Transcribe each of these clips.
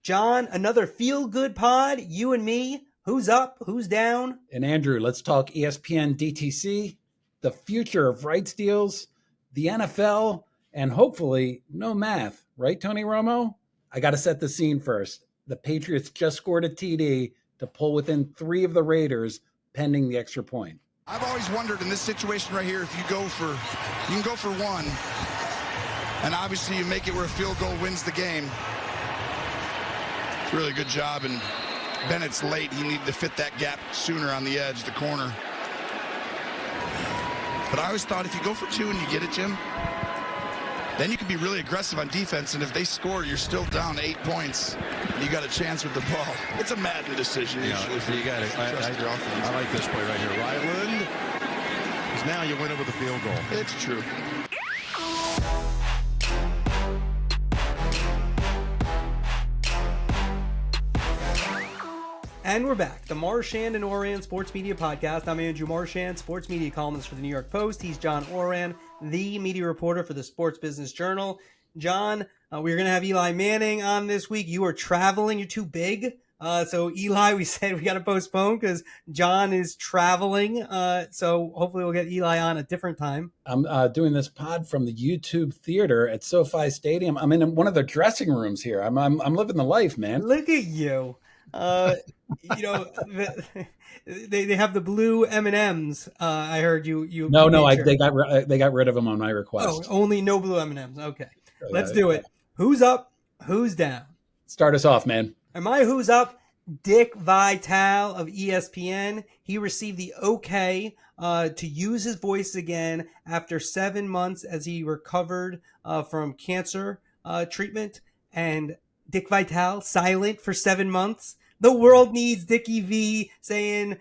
John, another feel-good pod, you and me. Who's up? Who's down? And Andrew, let's talk ESPN DTC, the future of rights deals, the NFL, and hopefully no math. Right, Tony Romo? I got to set the scene first. The Patriots just scored a TD to pull within 3 of the Raiders pending the extra point. I've always wondered in this situation right here, if you can go for one, and obviously you make it where a field goal wins the game. It's a really good job, and Bennett's late. He needed to fit that gap sooner on the edge, the corner. But I always thought if you go for 2 and you get it, Jim, then you can be really aggressive on defense, and if they score, you're still down 8 points. You got a chance with the ball. It's a Madden decision usually. You got it. I like this play right here. Ryland, because now you win it with a field goal. It's true. And we're back. The Marchand and Ourand Sports Media Podcast. I'm Andrew Marchand, sports media columnist for the New York Post. He's John Ourand, the media reporter for the Sports Business Journal. John, we're going to have Eli Manning on this week. You are traveling. You're too big. So Eli, we said we got to postpone because John is traveling. So hopefully we'll get Eli on a different time. I'm doing this pod from the YouTube Theater at SoFi Stadium. I'm in one of the dressing rooms here. I'm living the life, man. Look at you. You know, they have the blue M&Ms. I heard you. No, they got rid of them on my request. Oh, only no blue M&Ms. Okay, let's do it. Who's up? Who's down? Start us off, man. Am I who's up? Dick Vitale of ESPN. He received the okay to use his voice again after 7 months as he recovered from cancer treatment. And Dick Vitale silent for 7 months. The world needs Dickie V saying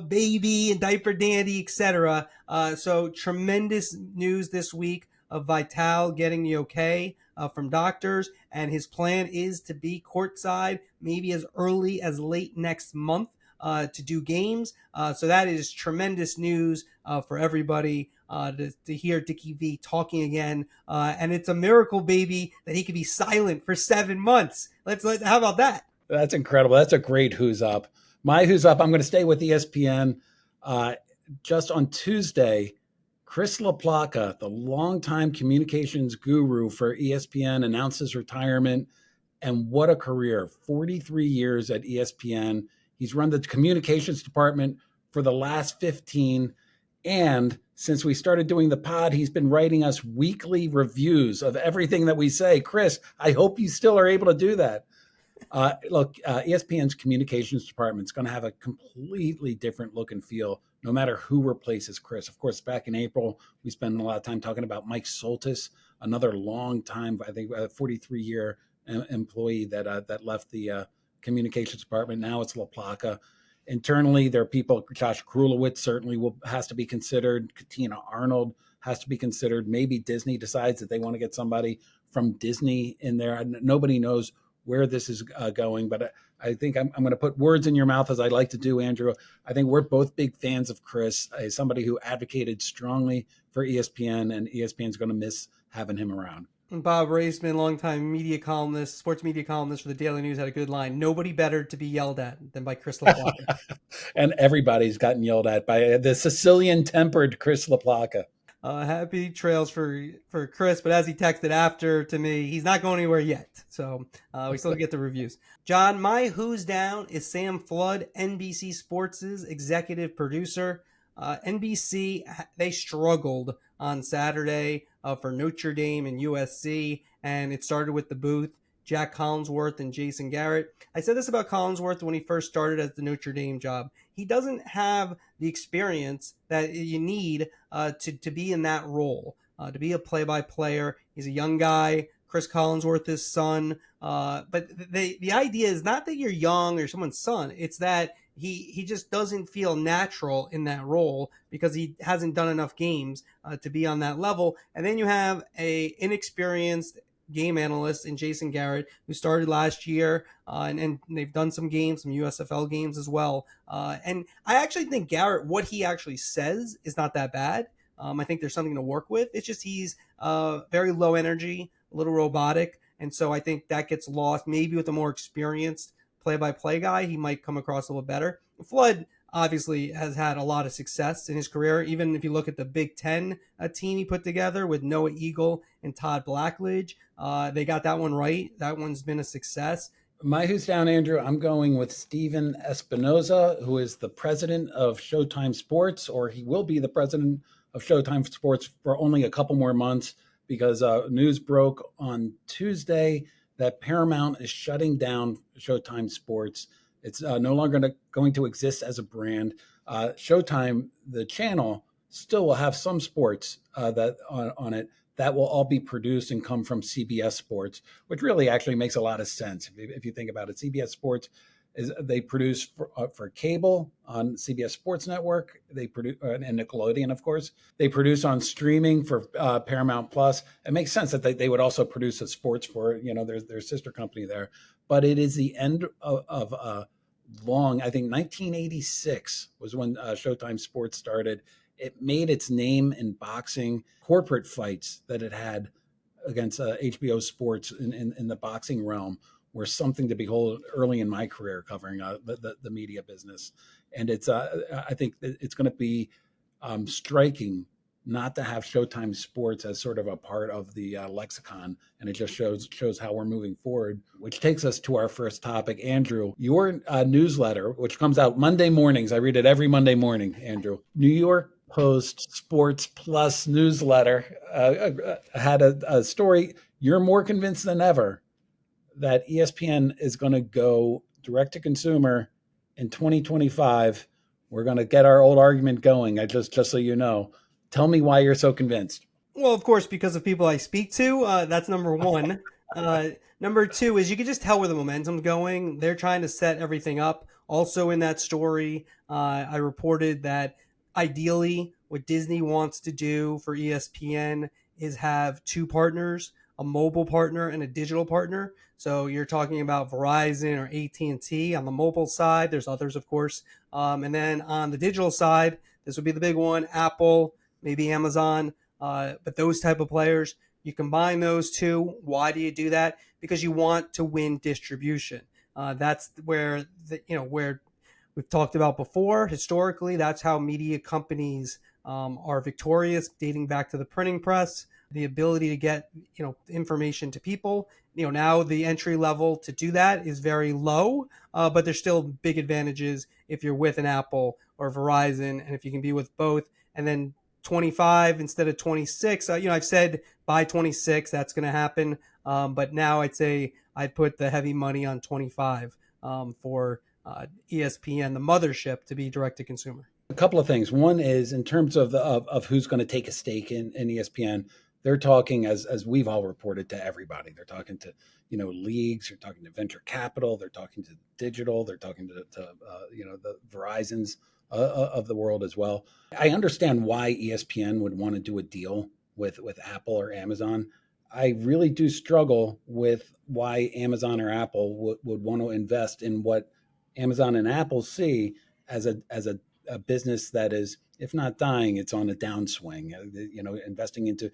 baby and diaper dandy, etc. So tremendous news this week of Vitale getting the okay from doctors, and his plan is to be courtside maybe as early as late next month to do games. So that is tremendous news for everybody to hear Dickie V talking again. And it's a miracle, baby, that he could be silent for 7 months. How about that? That's incredible. That's a great who's up. My who's up, I'm going to stay with ESPN. Just on Tuesday, Chris LaPlaca, the longtime communications guru for ESPN, announced his retirement. And what a career. 43 years at ESPN. He's run the communications department for the last 15. And since we started doing the pod, he's been writing us weekly reviews of everything that we say. Chris, I hope you still are able to do that. Look, ESPN's communications department is going to have a completely different look and feel no matter who replaces Chris. Of course, back in April, we spent a lot of time talking about Mike Soltis, another long time, I think, 43-year employee that left the communications department. Now it's LaPlaca. Internally, there are people, Josh Krulowitz certainly has to be considered. Katina Arnold has to be considered. Maybe Disney decides that they want to get somebody from Disney in there. Nobody knows where this is going, but I think I'm going to put words in your mouth, as I like to do, Andrew. I think we're both big fans of Chris, somebody who advocated strongly for ESPN, and ESPN's going to miss having him around. Bob Raceman, longtime media columnist, sports media columnist for the Daily News, had a good line. Nobody better to be yelled at than by Chris LaPlaca. And everybody's gotten yelled at by the Sicilian-tempered Chris LaPlaca. Happy trails for Chris, but as he texted after to me, he's not going anywhere yet. So we still get the reviews. John, my who's down is Sam Flood, NBC Sports' executive producer. NBC, they struggled on Saturday for Notre Dame and USC, and it started with the booth. Jack Collinsworth and Jason Garrett. I said this about Collinsworth when he first started at the Notre Dame job. He doesn't have the experience that you need to be in that role, to be a play-by-player. He's a young guy. Chris Collinsworth, his son. But the idea is not that you're young or someone's son. It's that he just doesn't feel natural in that role because he hasn't done enough games to be on that level. And then you have a inexperienced game analyst in Jason Garrett, who started last year, and they've done some games, some USFL games as well. And I actually think Garrett, what he actually says is not that bad. I think there's something to work with. It's just he's very low energy, a little robotic, And so I think that gets lost. Maybe with a more experienced play-by-play guy, he might come across a little better. Flood obviously has had a lot of success in his career. Even if you look at the Big Ten team he put together with Noah Eagle and Todd Blackledge, they got that one right. That one's been a success. My who's down, Andrew, I'm going with Steven Espinoza, who is the president of Showtime Sports, or he will be the president of Showtime Sports for only a couple more months, because news broke on Tuesday that Paramount is shutting down Showtime Sports. It's no longer going to exist as a brand. Showtime, the channel, still will have some sports that on it that will all be produced and come from CBS Sports, which really actually makes a lot of sense if you think about it. CBS Sports they produce for cable on CBS Sports Network. They produce and Nickelodeon, of course. They produce on streaming for Paramount Plus. It makes sense that they would also produce a sports for their sister company there. But it is the end of a long. I think 1986 was when Showtime Sports started. It made its name in boxing. Corporate fights that it had against HBO Sports in the boxing realm were something to behold early in my career covering the media business. And it's I think it's going to be striking not to have Showtime Sports as sort of a part of the lexicon. And it just shows how we're moving forward, which takes us to our first topic. Andrew, your newsletter, which comes out Monday mornings. I read it every Monday morning, Andrew. New York Post Sports Plus newsletter had a story. You're more convinced than ever that ESPN is going to go direct to consumer in 2025. We're going to get our old argument going. Just so you know, tell me why you're so convinced. Well, of course, because of people I speak to. That's number one. Number two is you can just tell where the momentum's going. They're trying to set everything up. Also in that story, I reported that ideally what Disney wants to do for ESPN is have two partners, a mobile partner and a digital partner. So you're talking about Verizon or AT&T on the mobile side. There's others, of course. And then on the digital side, this would be the big one, Apple, maybe Amazon, but those type of players. You combine those two. Why do you do that? Because you want to win distribution. That's where where we've talked about before. Historically, that's how media companies are victorious, dating back to the printing press. The ability to get information to people. Now the entry level to do that is very low, but there's still big advantages if you're with an Apple or Verizon, and if you can be with both. And then 25 instead of 26. I've said by 26 that's going to happen, but now I'd say I'd put the heavy money on 25 for ESPN, the mothership, to be direct to consumer. A couple of things. One is in terms of who's going to take a stake in ESPN. They're talking, as we've all reported, to everybody. They're talking to leagues. They're talking to venture capital. They're talking to digital. They're talking to the Verizons of the world as well. I understand why ESPN would want to do a deal with Apple or Amazon. I really do struggle with why Amazon or Apple would want to invest in what Amazon and Apple see as a business that is, if not dying, it's on a downswing. Investing into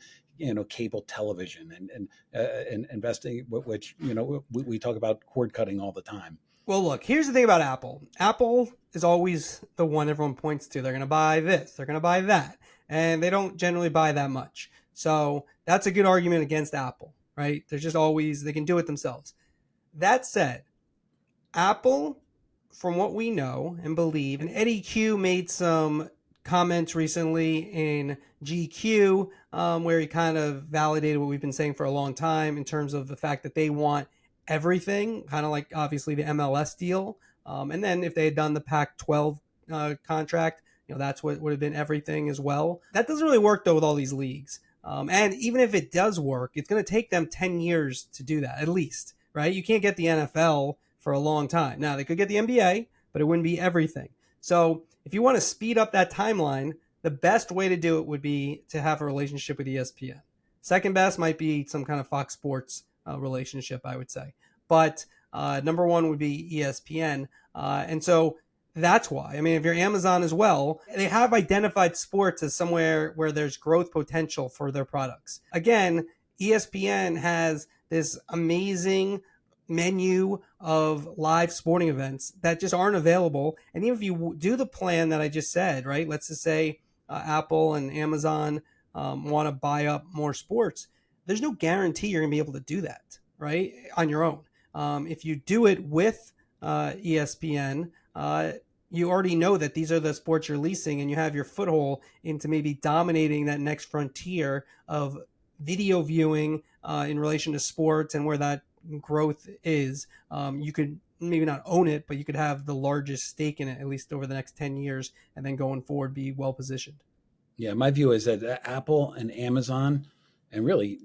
cable television and investing, which we talk about cord cutting all the time. Well, look, here's the thing about Apple. Apple is always the one everyone points to. They're going to buy this, they're going to buy that, and they don't generally buy that much. So that's a good argument against Apple, right? They're just always, they can do it themselves. That said, Apple, from what we know and believe, and Eddie Q made some comments recently in GQ where he kind of validated what we've been saying for a long time in terms of the fact that they want everything, kind of like obviously the MLS deal. And then if they had done the Pac-12 contract, that's what would have been everything as well. That doesn't really work though with all these leagues. And even if it does work, it's going to take them 10 years to do that, at least, right? You can't get the NFL for a long time. Now, they could get the NBA, but it wouldn't be everything. So if you want to speed up that timeline, the best way to do it would be to have a relationship with ESPN. Second best might be some kind of Fox Sports relationship, I would say. But number one would be ESPN. And so that's why. I mean, if you're Amazon as well, they have identified sports as somewhere where there's growth potential for their products. Again, ESPN has this amazing menu of live sporting events that just aren't available. And even if you do the plan that I just said, right, let's just say Apple and Amazon want to buy up more sports, there's no guarantee you're going to be able to do that, right, on your own. If you do it with ESPN, you already know that these are the sports you're leasing, and you have your foothold into maybe dominating that next frontier of video viewing in relation to sports and where that growth is. You could maybe not own it, but you could have the largest stake in it, at least over the next 10 years, and then going forward, be well positioned. Yeah, my view is that Apple and Amazon and really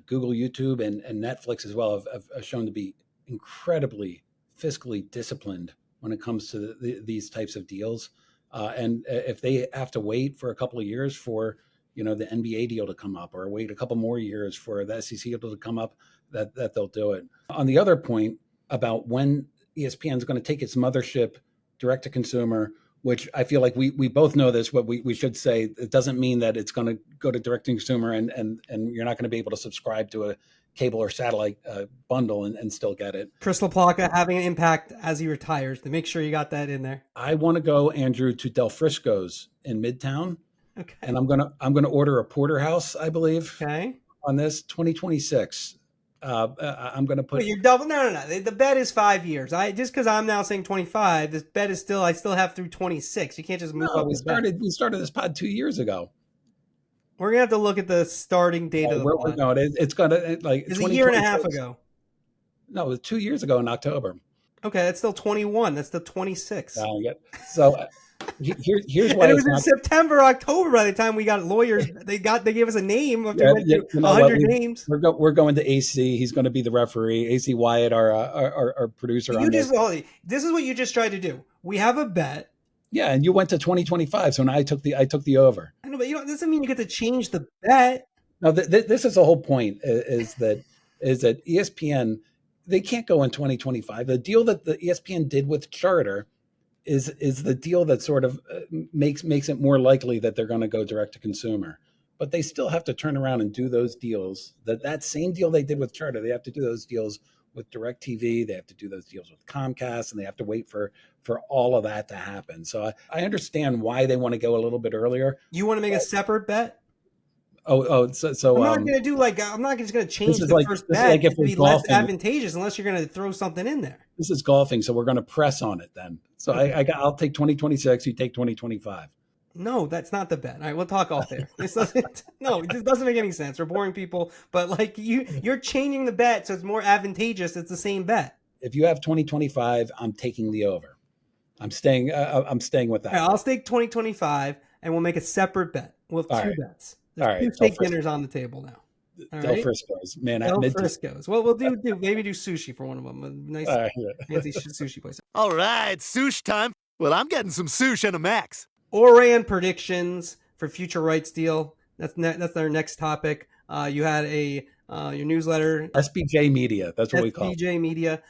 Google, YouTube, and Netflix as well have shown to be incredibly fiscally disciplined when it comes to these types of deals. And if they have to wait for a couple of years for the NBA deal to come up, or wait a couple more years for the SEC deal to come up, that they'll do it. On the other point about when ESPN is going to take its mothership direct to consumer, which I feel like we both know this, but we should say it doesn't mean that it's going to go to direct to consumer and you're not going to be able to subscribe to a cable or satellite bundle and still get it. Chris LaPlaca having an impact as he retires, to make sure you got that in there. I want to go, Andrew, to Del Frisco's in Midtown. Okay. And I'm gonna order a porterhouse, I believe. Okay. On this 2026. I'm gonna put. Wait, you're double. No. The bet is 5 years. Just because I'm now saying 25, this bet is still. I still have through 26. You can't just move up. We started this pod 2 years ago. We're gonna have to look at the starting date of the pod. No, it's gonna It's a year and a half ago. No, it was 2 years ago in October. Okay, that's still 21. That's the 26. So here's why. And it was in September, October by the time we got lawyers. They gave us a name after 100 names. We're going to AC. He's going to be the referee. AC Wyatt, our producer. This is what you just tried to do. We have a bet. Yeah, and you went to 2025, so now I took the over. I know, but it doesn't mean you get to change the bet. No, this is the whole point. Is that ESPN, they can't go in 2025. The deal that the ESPN did with Charter is the deal that sort of makes it more likely that they're going to go direct to consumer. But they still have to turn around and do those deals. That same deal they did with Charter, they have to do those deals with DirecTV. They have to do those deals with Comcast, and they have to wait for all of that to happen. So I understand why they want to go a little bit earlier. You want to make a separate bet? So I'm not going to do I'm not just going to change the first bet to be less advantageous unless you're going to throw something in there. This is golfing, so we're going to press on it then. So okay. I'll take 2026. You take 2025. No, that's not the bet. All right, we'll talk off there. It just doesn't make any sense. We're boring people, but you're changing the bet so it's more advantageous. It's the same bet. If you have 2025, I'm taking the over. I'm staying with that. Right, I'll stake 2025, and we'll make a separate bet. We'll have two bets. There's two steak dinners on the table now. Del Frisco's, man. Del Frisco's. Well, we'll maybe do sushi for one of them. A nice fancy sushi place. All right, sushi time. Well, I'm getting some sushi and a max. Ourand predictions for future rights deal. That's our next topic. You had your newsletter. SBJ Media. That's what we call it. SBJ Media.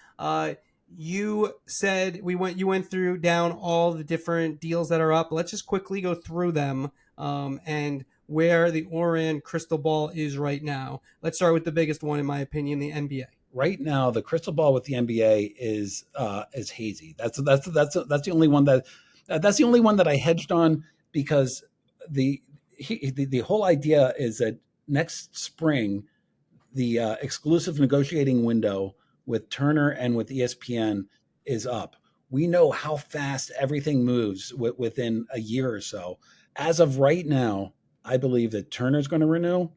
You said you went through down all the different deals that are up. Let's just quickly go through them and where the Ourand crystal ball is right now. Let's start with the biggest one, in my opinion, the NBA. Right now, the crystal ball with the NBA is hazy. That's the only one that I hedged on, because the whole idea is that next spring, the exclusive negotiating window with Turner and with ESPN is up. We know how fast everything moves within a year or so. As of right now, I believe that Turner's going to renew.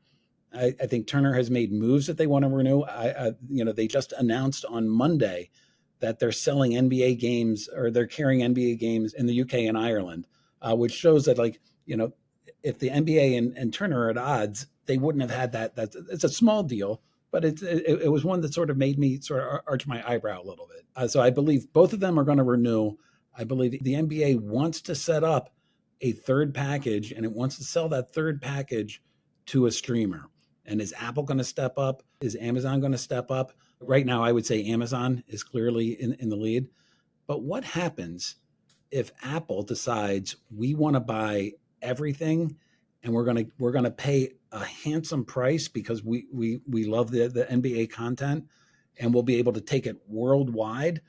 I think Turner has made moves that they want to renew. They just announced on Monday that they're selling NBA games, or they're carrying NBA games in the UK and Ireland, which shows that, if the NBA and Turner are at odds, they wouldn't have had that. It's a small deal, but it was one that sort of made me sort of arch my eyebrow a little bit. So I believe both of them are going to renew. I believe the NBA wants to set up a third package, and it wants to sell that third package to a streamer. And is Apple going to step up? Is Amazon going to step up? Right now, I would say Amazon is clearly in the lead. But what happens if Apple decides we want to buy everything and we're gonna pay a handsome price because we love the NBA content, and we'll be able to take it worldwide.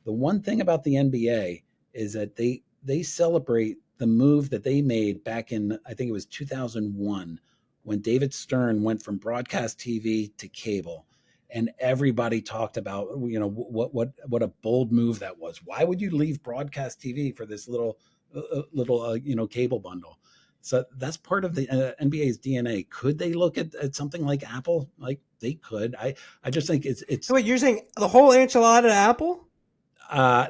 The one thing about the NBA is that they celebrate the move that they made back in, I think it was 2001, when David Stern went from broadcast TV to cable, and everybody talked about what a bold move that was. Why would you leave broadcast TV for this little cable bundle? So that's part of the NBA's DNA. Could they look at something like Apple? Like they could. I just think it's. So wait, you're saying the whole enchilada to Apple?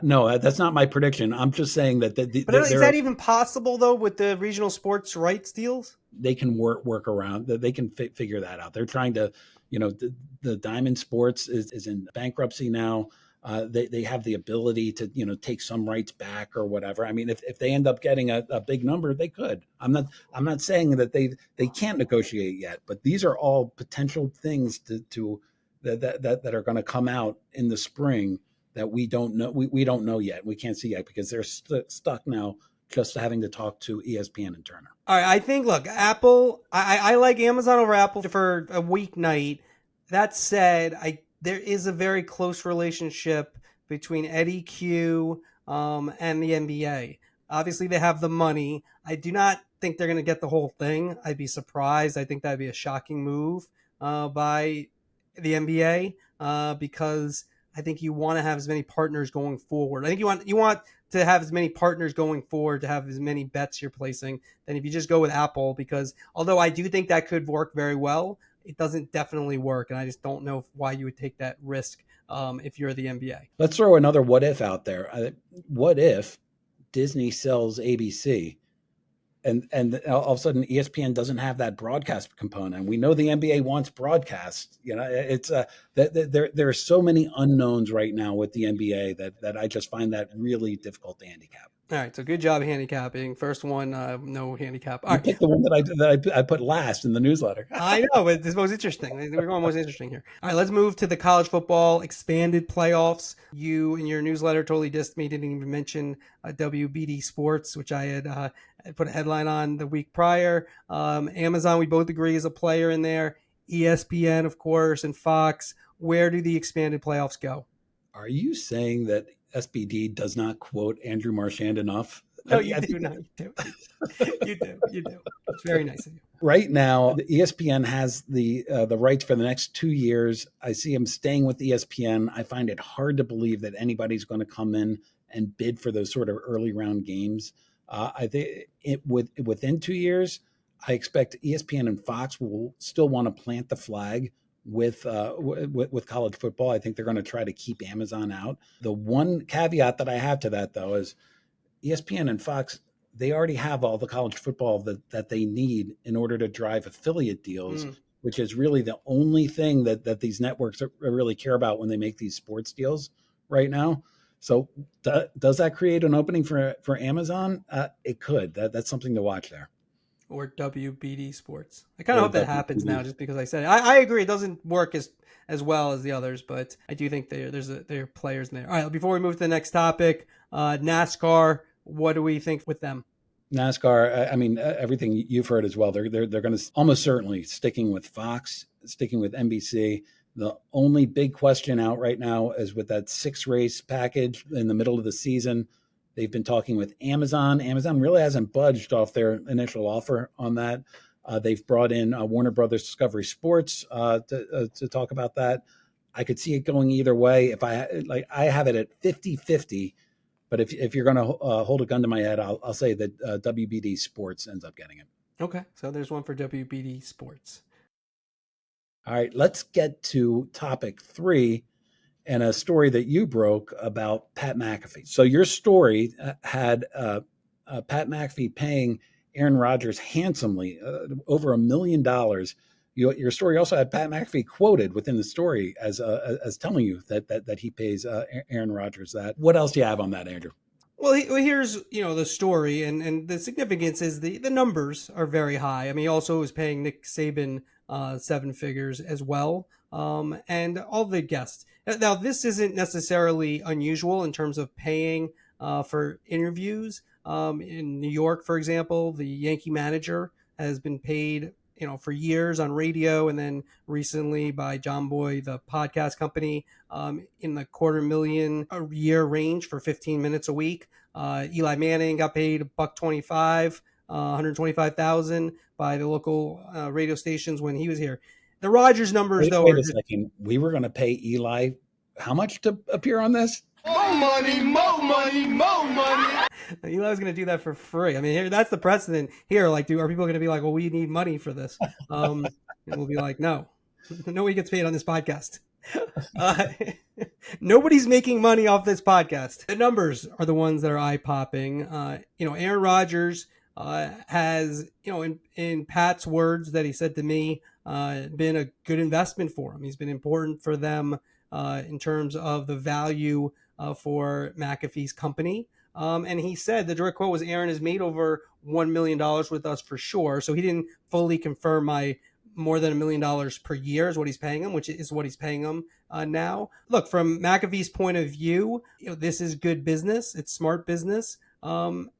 No, that's not my prediction. I'm just saying that. But is that even possible though with the regional sports rights deals? They can work around. They can figure that out. They're trying to, the Diamond Sports is in bankruptcy now. They have the ability to take some rights back or whatever. I mean, if they end up getting a big number, they could. I'm not saying that they can't negotiate yet, but these are all potential things that are going to come out in the spring that we don't know. We don't know yet. We can't see yet because they're stuck now just having to talk to ESPN and Turner. All right, I think, look, Apple, I like Amazon over Apple for a weeknight. That said, there is a very close relationship between Eddie Q and the NBA. Obviously, they have the money. I do not think they're going to get the whole thing. I'd be surprised. I think that'd be a shocking move by the NBA because I think you want to have as many partners going forward. I think you want to have as many partners going forward to have as many bets you're placing than if you just go with Apple, because although I do think that could work very well, it doesn't definitely work. And I just don't know why you would take that risk if you're the NBA. Let's throw another what if out there. What if Disney sells ABC and all of a sudden ESPN doesn't have that broadcast component? We know the NBA wants broadcast. It's there are so many unknowns right now with the NBA that I just find that really difficult to handicap. All right, so good job handicapping. First one, no handicap. All right. Pick the one that I put last in the newsletter. I know, but it's most interesting. We're going most interesting here. All right, let's move to the college football expanded playoffs. You in your newsletter totally dissed me, didn't even mention WBD Sports, which I had put a headline on the week prior. Amazon, we both agree, is a player in there. ESPN, of course, and Fox. Where do the expanded playoffs go? Are you saying that SBD does not quote Andrew Marchand enough? No, you do. No, you do. You do. It's very nice of you. Right now, the ESPN has the rights for the next 2 years. I see him staying with ESPN. I find it hard to believe that anybody's going to come in and bid for those sort of early round games. I think within 2 years, I expect ESPN and Fox will still want to plant the flag with college football. I think they're going to try to keep Amazon out. The one caveat that I have to that, though, is ESPN and Fox, they already have all the college football that they need in order to drive affiliate deals, which is really the only thing that these networks really care about when they make these sports deals right now. So does that create an opening for Amazon? It could. That's something to watch there. Or WBD Sports. I kind of hope that happens now, just because I said it. I agree. It doesn't work as well as the others, but I do think there are players in there. All right, before we move to the next topic, NASCAR, what do we think with them? NASCAR, I mean, everything you've heard as well. They're going to almost certainly sticking with Fox, sticking with NBC. The only big question out right now is with that 6-race package in the middle of the season. They've been talking with Amazon. Amazon really hasn't budged off their initial offer on that. They've brought in Warner Brothers Discovery Sports to talk about that. I could see it going either way. I have it at 50-50, but if you're going to hold a gun to my head, I'll say that WBD Sports ends up getting it. Okay, so there's one for WBD Sports. All right, let's get to topic 3. And a story that you broke about Pat McAfee. So your story had Pat McAfee paying Aaron Rodgers handsomely, over $1 million. Your story also had Pat McAfee quoted within the story as telling you that he pays Aaron Rodgers that. What else do you have on that, Andrew? Well, here's the story, and the significance is the numbers are very high. I mean, he also was paying Nick Saban 7 figures as well, and all the guests. Now, this isn't necessarily unusual in terms of paying for interviews. In New York, for example, the Yankee manager has been paid, for years on radio, and then recently by John Boy, the podcast company, in the $250,000 a year range for 15 minutes a week. Eli Manning got paid $125, 125,000 by the local radio stations when he was here. The Rodgers numbers, though, wait a second. We were going to pay Eli how much to appear on this? More money, more money, more money. Eli was going to do that for free. I mean, that's the precedent here. Like, are people going to be like, well, we need money for this? And we'll be like, no, nobody gets paid on this podcast. Nobody's making money off this podcast. The numbers are the ones that are eye popping. Aaron Rodgers has, in Pat's words that he said to me, been a good investment for him. He's been important for them in terms of the value for McAfee's company. And he said, the direct quote was, Aaron has made over $1 million with us for sure. So he didn't fully confirm my more than $1 million per year is what he's paying him, which is what he's paying him now. Look, from McAfee's point of view, this is good business. It's smart business. And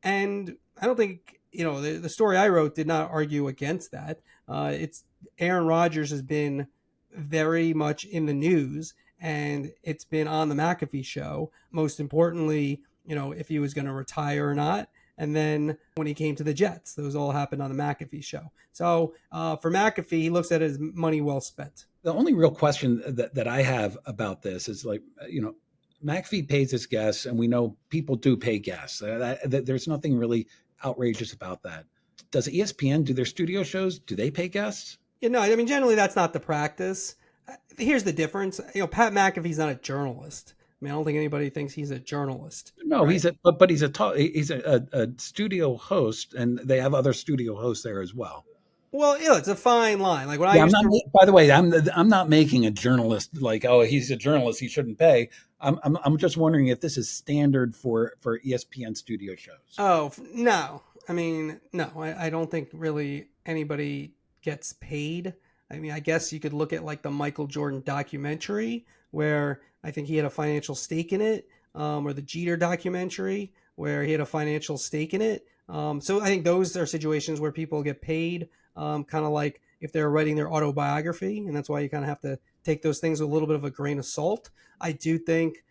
I don't think, the story I wrote did not argue against that. It's Aaron Rodgers has been very much in the news, and it's been on the McAfee show. Most importantly, if he was going to retire or not. And then when he came to the Jets, those all happened on the McAfee show. So for McAfee, he looks at it as money well spent. The only real question that I have about this is McAfee pays his guests, and we know people do pay guests. There's nothing really outrageous about that. Does ESPN do their studio shows? Do they pay guests? Generally that's not the practice. Here's the difference. Pat McAfee's not a journalist. I don't think anybody thinks he's a journalist. No, right? He's a studio host, and they have other studio hosts there as well. Well, it's a fine line. Like when by the way, I'm not making a journalist like, oh, he's a journalist, he shouldn't pay. I'm just wondering if this is standard for ESPN studio shows. Oh no, no, I don't think really anybody gets paid. I guess you could look at like the Michael Jordan documentary, where I think he had a financial stake in it, or the Jeter documentary where he had a financial stake in it. So I think those are situations where people get paid, kind of like if they're writing their autobiography, and that's why you kind of have to take those things with a little bit of a grain of salt. I do think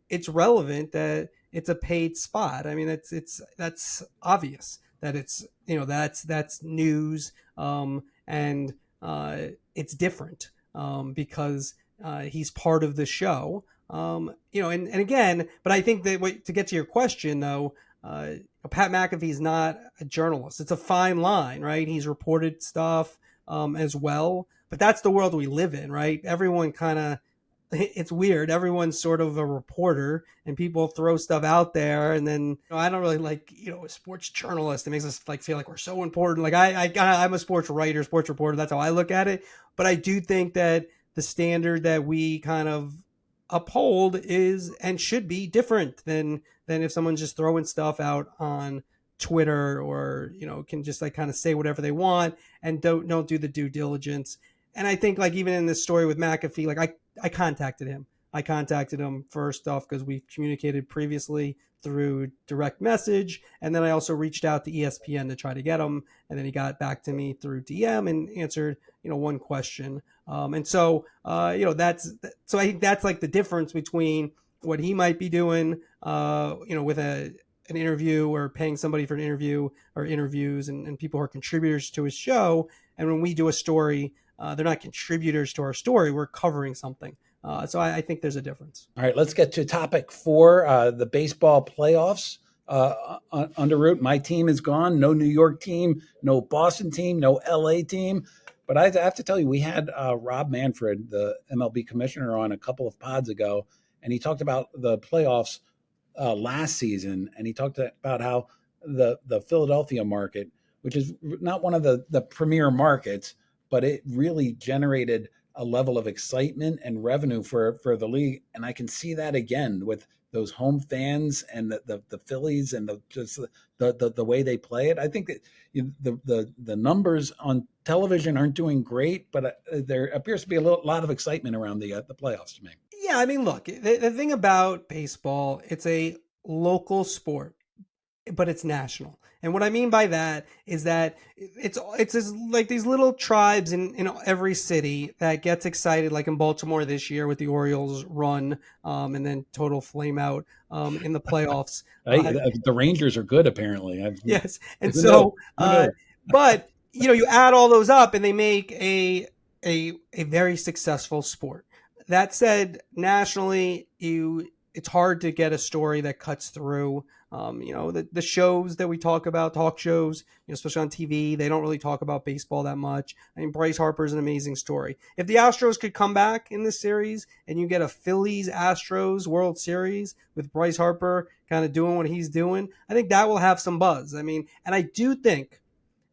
it's relevant that it's a paid spot. That's obvious that it's that's news, and it's different because he's part of the show, and again, but I think that to get to your question though, Pat McAfee is not a journalist. It's a fine line, right? He's reported stuff as well, but that's the world we live in, right? Everyone it's weird. Everyone's sort of a reporter, and people throw stuff out there, and then I don't really like a sports journalist. It makes us feel like we're so important. Like I'm a sports writer, sports reporter. That's how I look at it. But I do think that the standard that we kind of uphold is and should be different than if someone's just throwing stuff out on Twitter, or can just kind of say whatever they want and don't do the due diligence. And I think even in this story with McAfee, I contacted him. I contacted him first off because we communicated previously through direct message, and then I also reached out to ESPN to try to get him, and then he got back to me through DM and answered one question. And so that's so I think that's the difference between what he might be doing with an interview, or paying somebody for an interview or interviews and people who are contributors to his show, and when we do a story, they're not contributors to our story. We're covering something. So I think there's a difference. All right, let's get to topic 4, the baseball playoffs. Under route, my team is gone. No New York team, no Boston team, no LA team. But I have to tell you, we had Rob Manfred, the MLB commissioner, on a couple of pods ago, and he talked about the playoffs last season, and he talked about how the Philadelphia market, which is not one of the premier markets, but it really generated a level of excitement and revenue for the league. And I can see that again with those home fans and the Phillies and the way they play it. I think that the numbers on television aren't doing great, but there appears to be a lot of excitement around the playoffs to me. Yeah, look, the thing about baseball, it's a local sport. but it's national. And what I mean by that is that like these little tribes in every city that gets excited, like in Baltimore this year with the Orioles run, and then total flame out in the playoffs. The Rangers are good, apparently. Yes, and Who knows? so, Who knows? but you add all those up, and they make a very successful sport. That said, nationally, it's hard to get a story that cuts through. The shows that we talk about, talk shows, especially on TV, they don't really talk about baseball that much. I mean, Bryce Harper is an amazing story. If the Astros could come back in this series and you get a Phillies Astros World Series with Bryce Harper kind of doing what he's doing, I think that will have some buzz. I mean, and I do think,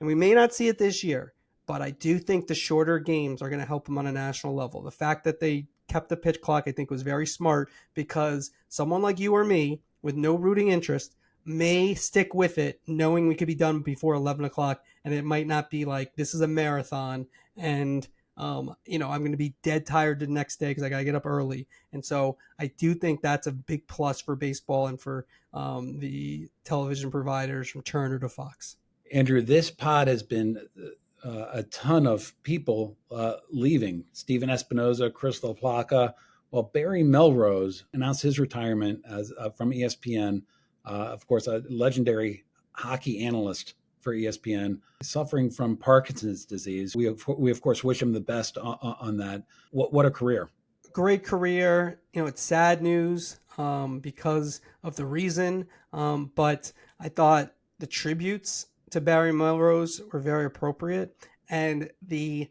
and we may not see it this year, but I do think the shorter games are going to help them on a national level. The fact that they kept the pitch clock, I think, was very smart, because someone like you or me with no rooting interest may stick with it, knowing we could be done before 11 o'clock, and it might not be like this is a marathon and I'm going to be dead tired the next day because I got to get up early. And so I do think that's a big plus for baseball and for the television providers from Turner to Fox. Andrew, this pod has been a ton of people leaving. Steven Espinoza, Chris LaPlaca. Well, Barry Melrose announced his retirement as from ESPN. Of course, a legendary hockey analyst for ESPN, suffering from Parkinson's disease. We of course wish him the best on that. What a career! Great career. It's sad news because of the reason, but I thought the tributes to Barry Melrose were very appropriate. And the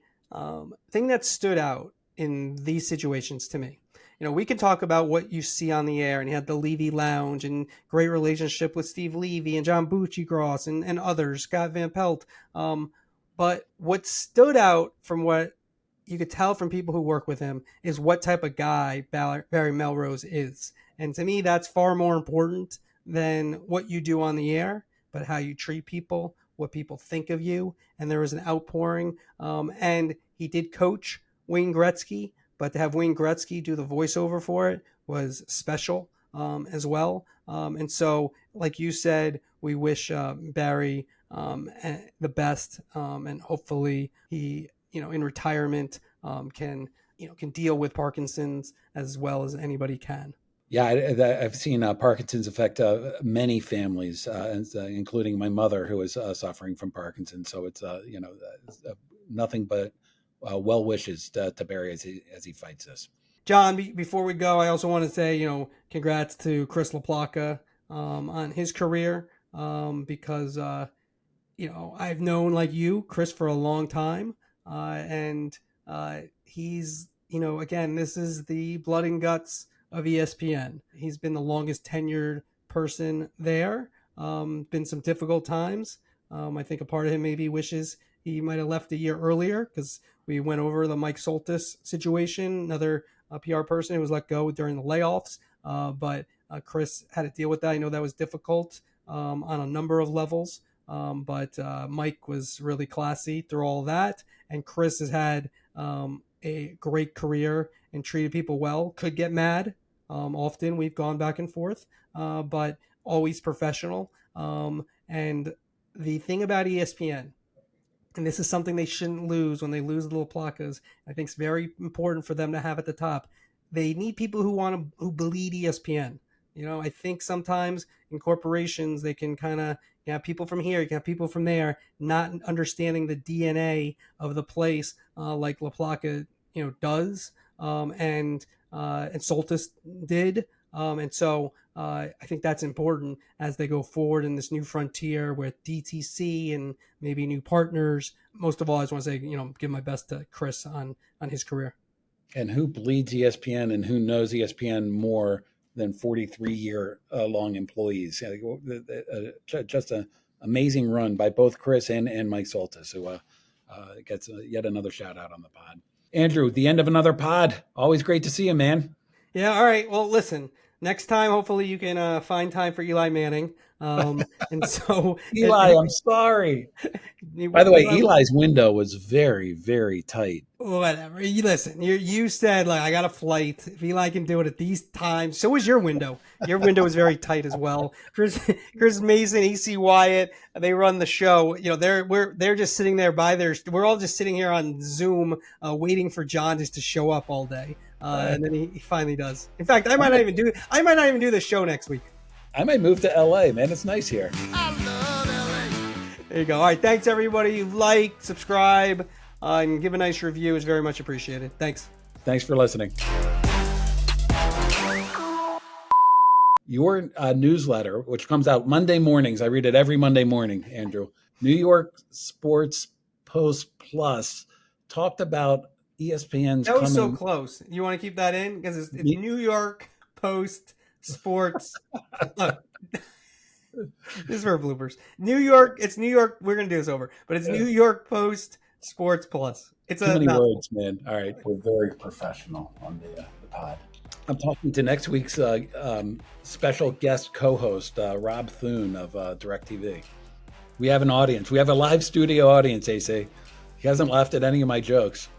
thing that stood out in these situations to me, we can talk about what you see on the air, and he had the Levy Lounge and great relationship with Steve Levy and John Bucci-Gross and others, Scott Van Pelt. But what stood out from what you could tell from people who work with him is what type of guy Barry Melrose is. And to me, that's far more important than what you do on the air, but how you treat people, what people think of you. And there was an outpouring. And he did coach Wayne Gretzky, but to have Wayne Gretzky do the voiceover for it was special as well. And so, like you said, we wish Barry the best, and hopefully he, in retirement, can deal with Parkinson's as well as anybody can. Yeah, I've seen Parkinson's affect many families, including my mother, who is suffering from Parkinson's. So it's nothing but well wishes to Barry as he fights this. John, before we go, I also want to say, congrats to Chris LaPlaca on his career, because I've known, like you, Chris, for a long time, and he's again, this is the blood and guts of ESPN. He's been the longest tenured person there. Been some difficult times. I think a part of him maybe wishes he might have left a year earlier, because we went over the Mike Soltis situation, another PR person who was let go during the layoffs. But Chris had to deal with that. I know that was difficult on a number of levels. But Mike was really classy through all that. And Chris has had a great career and treated people well. Could get mad. Often we've gone back and forth, but always professional. And the thing about ESPN, and this is something they shouldn't lose when they lose the LaPlacas, I think it's very important for them to have at the top. They need people who bleed ESPN. I think sometimes in corporations they can kind of have people from here, you can have people from there, not understanding the DNA of the place, like LaPlaca, does, and Soltis did. And so I think that's important as they go forward in this new frontier with DTC and maybe new partners. Most of all, I just want to say, give my best to Chris on his career. And who bleeds ESPN and who knows ESPN more than 43-year long employees? Just an amazing run by both Chris and Mike Soltis, who gets yet another shout out on the pod. Andrew, the end of another pod. Always great to see you, man. Yeah. All right. Well, listen, Next time, hopefully you can find time for Eli Manning. And so Eli, I'm sorry. By the way, Eli's window was very, very tight. Whatever. You listen. You said like I got a flight. If Eli can do it at these times, so was your window. Your window was very tight as well. Chris Mason, EC Wyatt, they run the show. You know, they're just sitting there by their. We're all just sitting here on Zoom, waiting for John just to show up all day, and then he finally does. In fact, I might not even do the show next week. I might move to LA, man. It's nice here. I love LA. There you go. All right. Thanks, everybody. Like, subscribe, and give a nice review. Is very much appreciated. Thanks. Thanks for listening. Your newsletter, which comes out Monday mornings. I read it every Monday morning, Andrew. New York Sports Post Plus talked about ESPN's That was coming. so close. You want to keep that in? Because it's New York Post Sports. Look. This is for bloopers. New York. It's New York. We're going to do this over. But it's New York Post Sports Plus. It's Too many words, man. All right. We're very professional on the pod. I'm talking to next week's special guest co-host, Rob Thune of DirecTV. We have an audience. We have a live studio audience, AC. He hasn't laughed at any of my jokes.